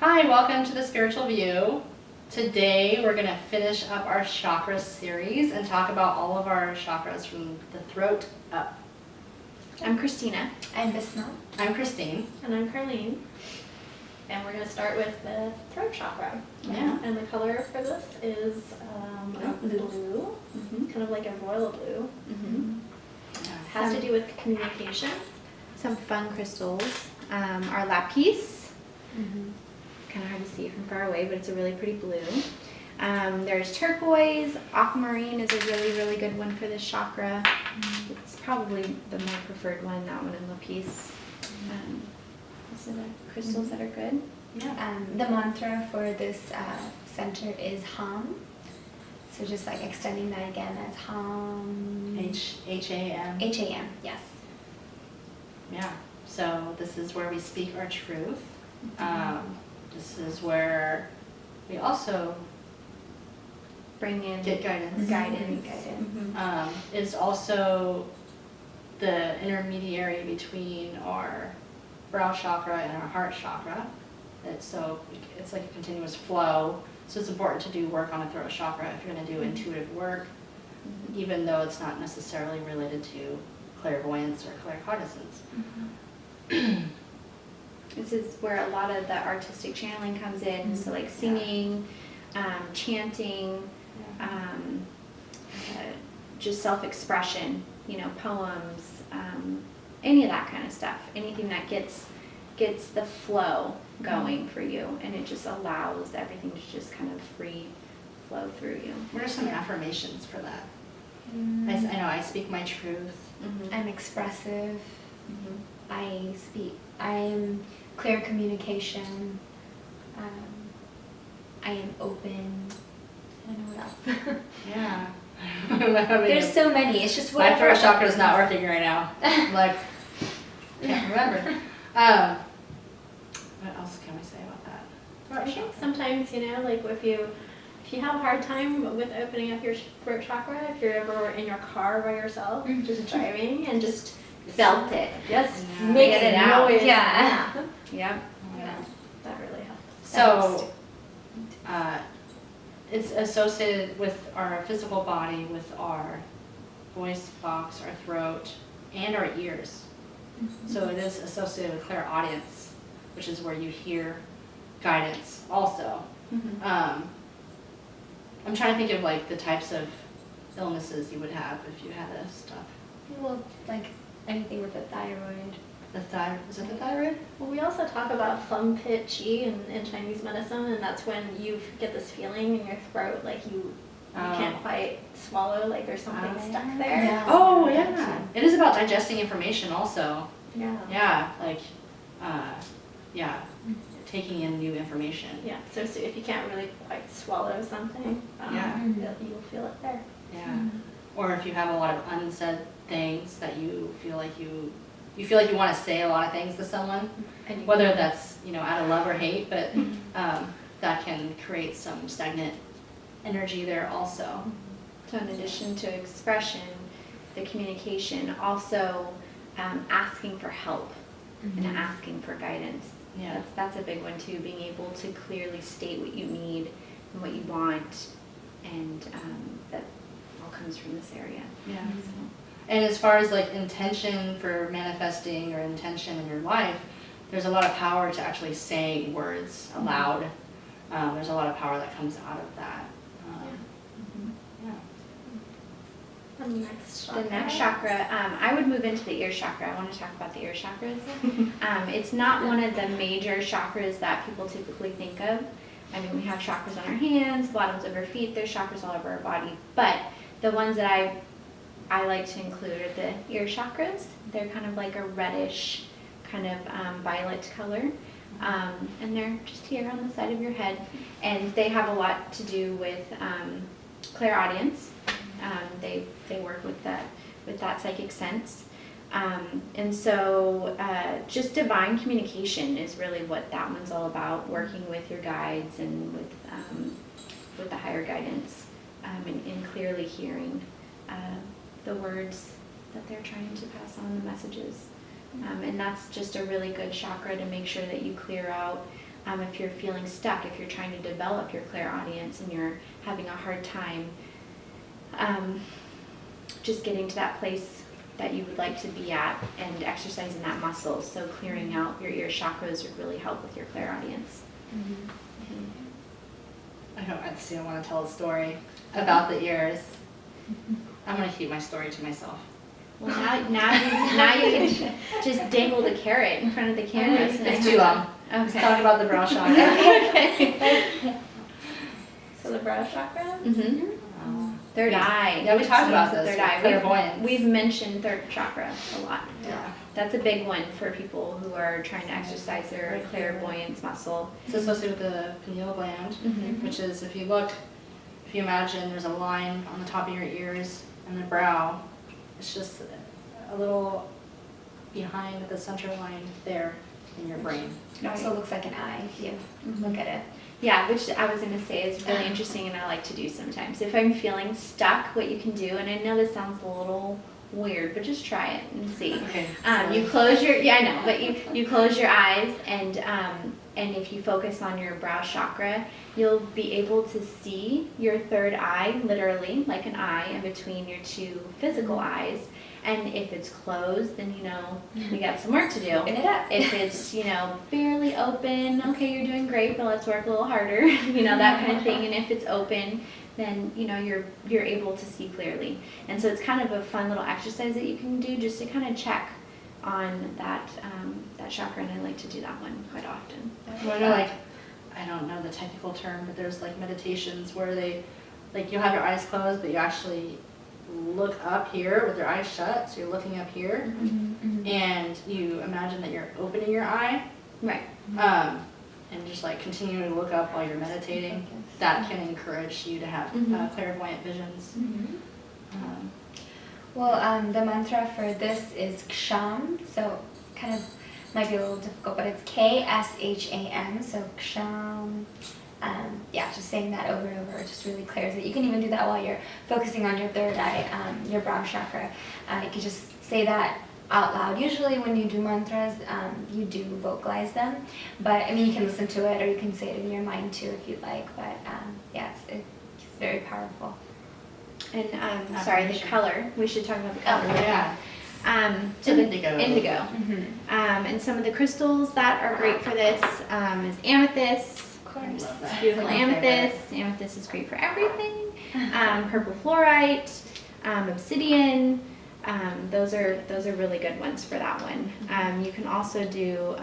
Hi, welcome to the Spiritual View. Today we're going to finish up our chakras series and talk about all of our chakras from the throat up. I'm Christina. I'm Bisma. I'm Christine. And I'm Carlene. And we're going to start with the throat chakra. Yeah. And the color for this is blue, kind of like a royal blue. Has to do with communication. Some fun crystals. Our lapis. Kind of hard to see from far away, but it's a really pretty blue. There's turquoise. Aquamarine is a really, really good one for this chakra. It's probably the more preferred one, that one and lapis. Those are the crystals that are good. Yeah. The mantra for this center is Ham. So just like extending that again as Ham. H-A-M. H-A-M, yes. Yeah. So this is where we speak our truth. This is where we also Bring in get guidance. guidance. It's also the intermediary between our brow chakra and our heart chakra. It's like a continuous flow. So it's important to do work on a throat chakra if you're going to do intuitive work, even though it's not necessarily related to clairvoyance or claircognizance. This is where a lot of the artistic channeling comes in. So like singing, chanting, just self-expression, poems, any of that kind of stuff. Anything that gets the flow going for you, and it just allows everything to just kind of free flow through you. What are some affirmations for that? I know I speak my truth. I'm expressive. I am clear communication. I am open. I don't know what else. Yeah. There's so many. It's just my whatever. throat chakra is not working right now. I'm like, can't remember. What else can we say about that? I think sometimes, like if you have a hard time with opening up your throat chakra, if you're ever in your car by yourself, just driving and just Felt it. Yes, Yeah. make Get it it out. noise. Yeah. Yep. That really helps. So, it's associated with our physical body, with our voice box, our throat, and our ears. So it is associated with clairaudience, which is where you hear guidance also. I'm trying to think of like the types of illnesses you would have if you had this stuff. Well, like anything with the thyroid. The thyroid, is it the thyroid? Well, we also talk about plum pit qi in Chinese medicine, and that's when you get this feeling in your throat, like you can't quite swallow, like there's something stuck there. Yeah. Oh, yeah. It is about digesting information also. Yeah. Yeah, like, taking in new information. Yeah. So if you can't really quite swallow something, you'll feel it there. Yeah. Or if you have a lot of unsaid things that you feel like you want to say a lot of things to someone, And whether that's, out of love or hate, but that can create some stagnant energy there also. So in addition to expression, the communication, also asking for help and asking for guidance. Yeah. That's a big one too, being able to clearly state what you need and what you want, and that all comes from this area. Yeah. And as far as like intention for manifesting or intention in your life, there's a lot of power to actually saying words aloud. There's a lot of power that comes out of that. The next chakra. The next chakra, I would move into the ear chakra. I want to talk about the ear chakras. It's not one of the major chakras that people typically think of. I mean, we have chakras on our hands, bottoms of our feet, there's chakras all over our body. But the ones that I like to include are the ear chakras. They're kind of like a reddish, kind of violet color. And they're just here on the side of your head. And they have a lot to do with clairaudience. They work with that psychic sense. And so just divine communication is really what that one's all about, working with your guides and with the higher guidance, and clearly hearing the words that they're trying to pass on, the messages. And that's just a really good chakra to make sure that you clear out if you're feeling stuck, if you're trying to develop your clairaudience and you're having a hard time just getting to that place that you would like to be at and exercising that muscle. So clearing out your ear chakras would really help with your clairaudience. I want to tell a story about the ears. I'm going to keep my story to myself. Well, now you can just dangle the carrot in front of the camera. It's too long. Let's Okay. talk about the brow chakra. Okay. So the brow chakra? Third eye. Yeah, we talked about this. Third eye. Clairvoyance. We've mentioned third chakra a lot. Yeah. That's a big one for people who are trying to exercise their clairvoyance muscle. It's associated with the pineal gland, which is, if you imagine there's a line on the top of your ears and the brow, it's just a little behind the center line there in your brain. It also looks like an eye if you look at it. Yeah, which I was going to say is really interesting and I like to do sometimes. If I'm feeling stuck, what you can do, and I know this sounds a little weird, but just try it and see. Okay. You close your, I know, but you close your eyes and if you focus on your brow chakra, you'll be able to see your third eye, literally, like an eye in between your two physical eyes. And if it's closed, then we got some work to do. Open it up. If it's, barely open, okay, you're doing great, but let's work a little harder, that kind of thing. And if it's open, then, you're able to see clearly. And so it's kind of a fun little exercise that you can do just to kind of check on that chakra, and I like to do that one quite often. I don't know the technical term, but there's like meditations where you'll have your eyes closed, but you actually look up here with your eyes shut, so you're looking up here, and you imagine that you're opening your eye, Right. and just like continue to look up while you're meditating. That can encourage you to have clairvoyant visions. The mantra for this is Ksham, so kind of might be a little difficult, but it's Ksham, so Ksham. Just saying that over and over just really clears it. You can even do that while you're focusing on your third eye, your brow chakra. You can just say that out loud. Usually when you do mantras, you do vocalize them, but you can listen to it or you can say it in your mind too if you'd like, but it's very powerful. And the color. We should talk about the color. Yeah. So Indigo. Indigo. And some of the crystals that are great for this is amethyst. Of course. Love that. Beautiful It's my favorite. amethyst. Amethyst is great for everything. Purple fluorite, obsidian. Those are really good ones for that one. You can also do.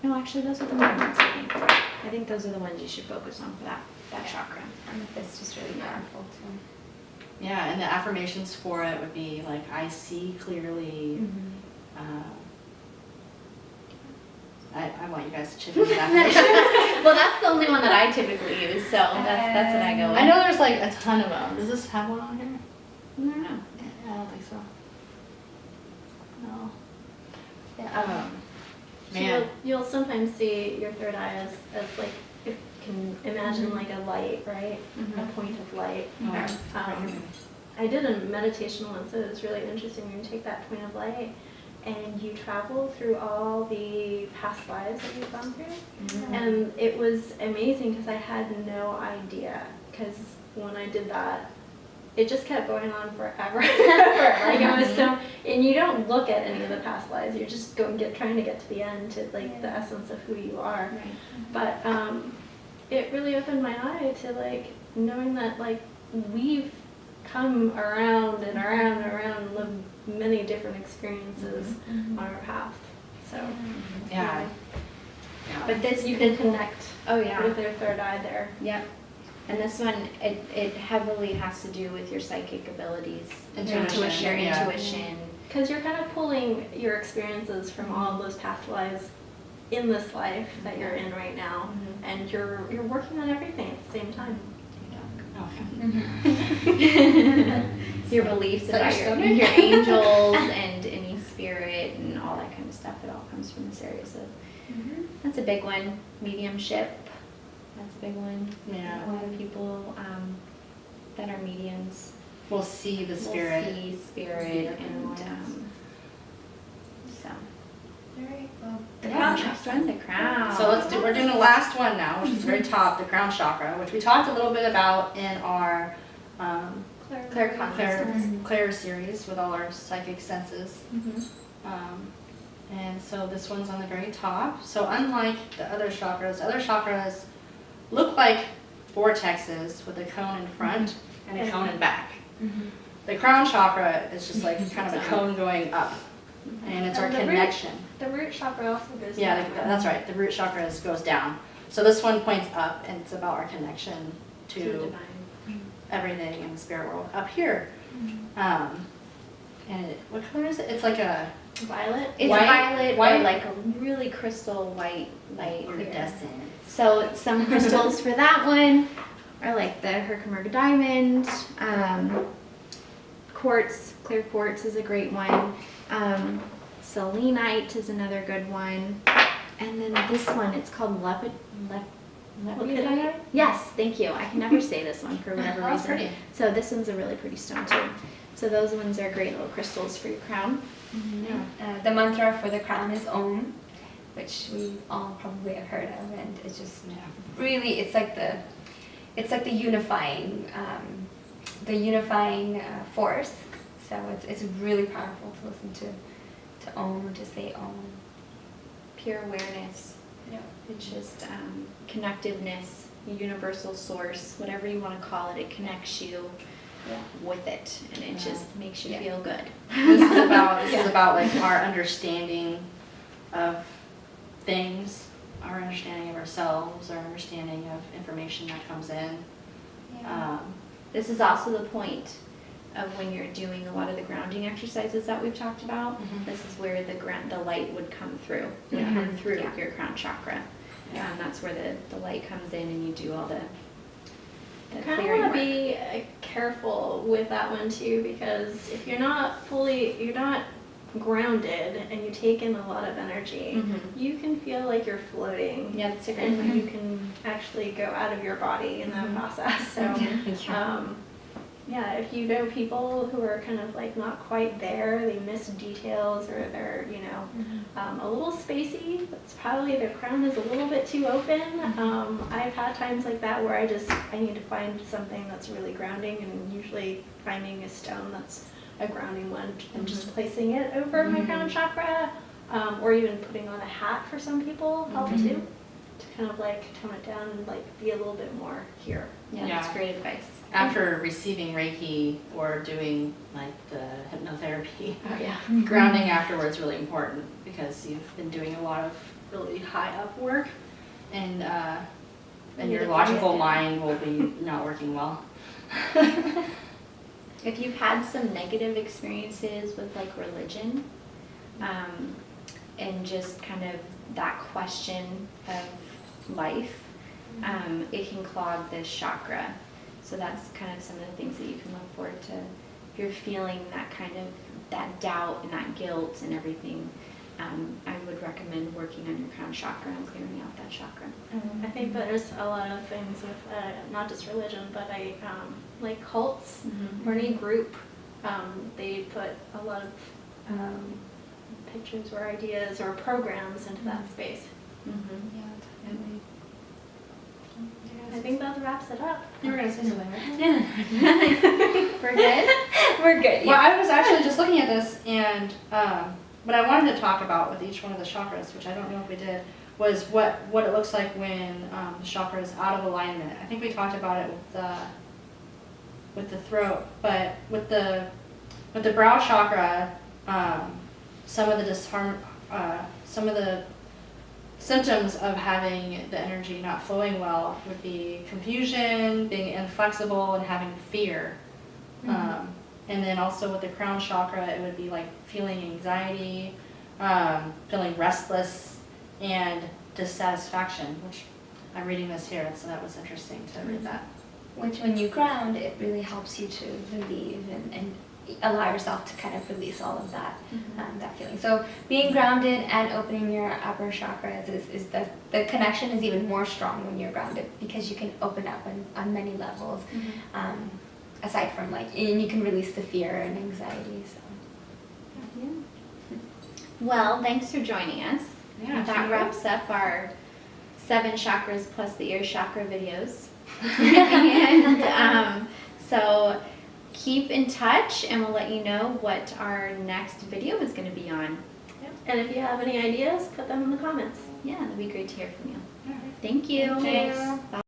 No, actually, those are the main ones. I think those are the ones you should focus on for that chakra. Amethyst is really powerful too. Yeah, and the affirmations for it would be like, I see clearly. I want you guys to chip in that. Well, that's the only one that I typically use, so that's what I go with. I know there's like a ton of them. Does this have one on here? I don't know. I don't think so. No. Yeah. So Man. you'll sometimes see your third eye as like, if you can imagine like a light, right? A point of light. I did a meditation once, so it was really interesting when you take that point of light and you travel through all the past lives that you've gone through. And it was amazing because I had no idea, because when I did that, it just kept going on forever. Like it was so, and you don't look at any of the past lives, you're just trying to get to the end, to like the essence of who you are. But it really opened my eye to like knowing that like we've come around and around and around and lived many different experiences on our path. So Yeah. But this you can connect Oh yeah. with your third eye there. Yep. And this one, it heavily has to do with your psychic abilities, Intuition, your yeah. intuition. Because you're kind of pulling your experiences from all of those past lives in this life that you're in right now, and you're working on everything at the same time. Your beliefs Is that about your your stomach? angels and any spirit and all that kind of stuff. It all comes from this area. So that's a big one. Mediumship. That's a big one. Yeah. A lot of people that are mediums We'll see the spirit. will see spirit, and so Alright, well, the Yeah. crown Next chakra. one, the crown. So we're doing the last one now, which is the very top, the crown chakra, which we talked a little bit about in our Claire consciousness. Claire series with all our psychic senses. Mhm. And so this one's on the very top. So unlike the other chakras look like vortexes with a cone in front and a cone in back. Mhm. The crown chakra is just like kind of a cone going up, and it's our And the root- connection. The root chakra also goes Yeah, down. that's right. The root chakra goes down. So this one points up, and it's about our connection To the to divine. everything in the spirit world up here. And what color is it? It's like a Violet. It's White- violet white- or like a really crystal white light. clear. iridescent. So some crystals for that one are like the Herkimer diamond, quartz, clear quartz is a great one. Selenite is another good one. And then this one, it's called lepidolite. Yes, thank you. I can never say this one for whatever Oh, that's reason. pretty. So this one's a really pretty stone too. So those ones are great little crystals for your crown. Yeah. The mantra for the crown is Om, which we all probably have heard of, and it's just really it's like the unifying force. So it's really powerful to listen to Om or to say Om. Pure awareness. Yeah. It's just connectiveness, universal source, whatever you want to call it. It connects you Yeah. with it, and it just makes you Yeah. feel good. This is about like our understanding of things, our understanding of ourselves, our understanding of information that comes in. This is also the point of when you're doing a lot of the grounding exercises that we've talked about. Mhm. This is where the light would come through, Yeah. your crown chakra. Yeah. And that's where the light comes in, and you do all the I kind of clearing want to work. be careful with that one too, because if you're not grounded and you take in a lot of energy, Mhm. you can feel like you're floating. Yeah, that's a great And point. you can actually go out of your body in that Mhm. process. So, yeah, if you know people who are kind of like not quite there, they miss details, or they're, a little spacey, it's probably their crown is a little bit too open. I've had times like that where I need to find something that's really grounding, and usually finding a stone that's a grounding one and just placing it over my crown chakra, or even putting on a hat for some people help too, to kind of like tone it down and like be a little bit more here. Yeah, that's great advice. After receiving Reiki or doing like the hypnotherapy, Oh yeah. grounding afterwards is really important, because you've been doing a lot of really high up work, and need your to logical bring it down. mind will be not working well. If you've had some negative experiences with like religion, and just kind of that question of life, it can clog this chakra. So that's kind of some of the things that you can look forward to. If you're feeling that kind of that doubt and that guilt and everything, I would recommend working on your crown chakra and clearing out that chakra. I think there's a lot of things with not just religion, but like cults or any group. They put a lot of pictures or ideas or programs into that space. Mm-hmm. Yeah, definitely. I think that wraps it up. You were going to say something, right? We're good? We're good. Well, I was actually just looking at this, and what I wanted to talk about with each one of the chakras, which I don't know if we did, was what it looks like when the chakra is out of alignment. I think we talked about it with the throat, but with the brow chakra, some of the symptoms of having the energy not flowing well would be confusion, being inflexible, and having fear. And then also with the crown chakra, it would be like feeling anxiety, feeling restless, and dissatisfaction, which I'm reading this here, so that was interesting to read that. Which, when you ground, it really helps you to relieve and allow yourself to kind of release all of that that feeling. So being grounded and opening your upper chakras is the connection is even more strong when you're grounded, because you can open up on many levels. Aside from and you can release the fear and anxiety. So. Well, thanks for joining us. Yeah, That thank you. wraps up our 7 chakras plus the ear chakra videos. And so keep in touch and we'll let you know what our next video is going to be on. And if you have any ideas, put them in the comments. Yeah, that'd be great to hear from you. Yeah. Thank you. Thanks. Bye.